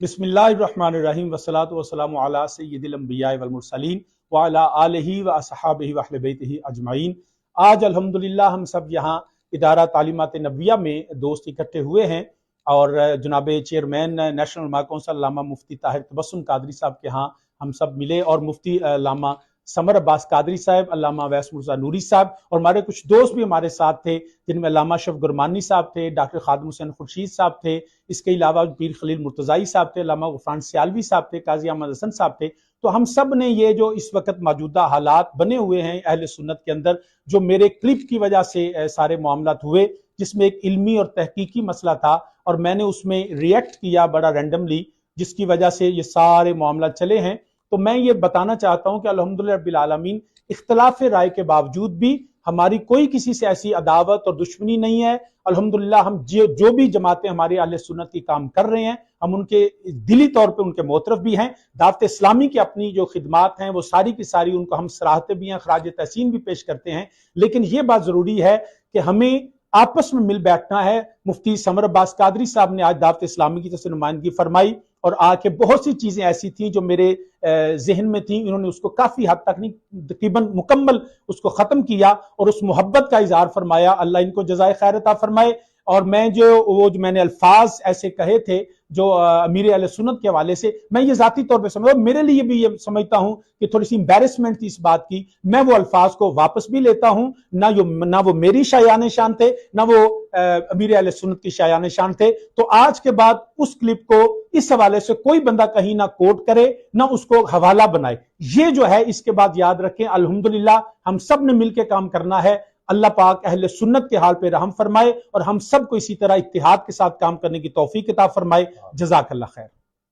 बिस्मिल्लाहिर्रहमानिर्रहीम वस्सलातु वस्सलामु अला सय्यिदिल अंबिया वल मुरसलीन व अला आलिहि व अस्हाबिहि व अहले बैतिहि अजमाइन। आज अल्हम्दुलिल्लाह हम सब यहाँ इदारा तालीमात नबविया में दोस्त इकट्ठे हुए हैं और जनाब चेयरमैन नेशनल उलमा कौंसिल अल्लामा मुफ्ती ताहिर तबस्सुम कादरी साहब के यहाँ हम सब मिले और मुफ्ती अल्लामा समर अब्बास कादरी साहब, अल्लामा अवैस मुर्जा नूरी साहब और हमारे कुछ दोस्त भी हमारे साथ थे, जिनमें अल्लामा अशरफ गुरमानी साहब थे, डॉक्टर खादिम हुसैन खुर्शीद साहब थे, इसके अलावा पीर खलील मुर्तज़ाई साहब थे, अल्लामा गुफरान सियालवी साहब थे, काजी अहमद हसन साहब थे। तो हम सब ने ये जो इस वक्त मौजूदा हालात बने हुए हैं अहले सुन्नत के अंदर, जो मेरे क्लिप की वजह से सारे मामलात हुए, जिसमें एक इल्मी और तहकीकी मसला था और मैंने उसमें रिएक्ट किया बड़ा रैंडमली, जिसकी वजह से ये सारे मामला चले हैं। तो मैं ये बताना चाहता हूं कि अल्हम्दुलिल्लाह रब्बिल आलमीन इख्तिलाफ राय के बावजूद भी हमारी कोई किसी से ऐसी अदावत और दुश्मनी नहीं है। अल्हम्दुलिल्लाह हम जो भी जमातें हमारे अहले सुन्नत की काम कर रहे हैं, हम उनके दिली तौर पे उनके मोतरफ भी हैं। दावत इस्लामी की अपनी जो खिदमात हैं वो सारी की सारी उनको हम सराहते भी हैं, खराज तहसीन भी पेश करते हैं। लेकिन ये बात जरूरी है कि हमें आपस में मिल बैठना है। मुफ्ती समर अब्बास कादरी साहब ने आज दावत इस्लामी की तरफ से नुमाइंदगी फरमाई और आके बहुत सी चीजें ऐसी थी जो मेरे जहन में थी, इन्होंने उसको काफी हद तक नहीं तकरीबन मुकम्मल उसको खत्म किया और उस मोहब्बत का इजहार फरमाया। अल्लाह इनको जज़ाए खैर अता फरमाए। और मैं जो मैंने अल्फाज ऐसे कहे थे जो अमीर अहले सुन्नत के हवाले से, मैं ये जाती तौर पे समझ, मेरे लिए भी ये समझता हूं कि थोड़ी सी एम्बैरेसमेंट थी इस बात की। मैं वो अल्फाज को वापस भी लेता हूं, ना वो मेरी शायान शान थे, ना वो अमीर अहले सुन्नत की शायान शान थे। तो आज के बाद उस क्लिप को इस हवाले से कोई बंदा कहीं ना कोट करे ना उसको हवाला बनाए। ये जो है इसके बाद याद रखें, अल्हम्दुलिल्लाह हम सब ने मिलकर काम करना है। अल्लाह पाक अहले सुन्नत के हाल पे रहम फरमाए और हम सब को इसी तरह इत्तिहाद के साथ काम करने की तौफीक अता फरमाए। जज़ाकल्लाह खैर।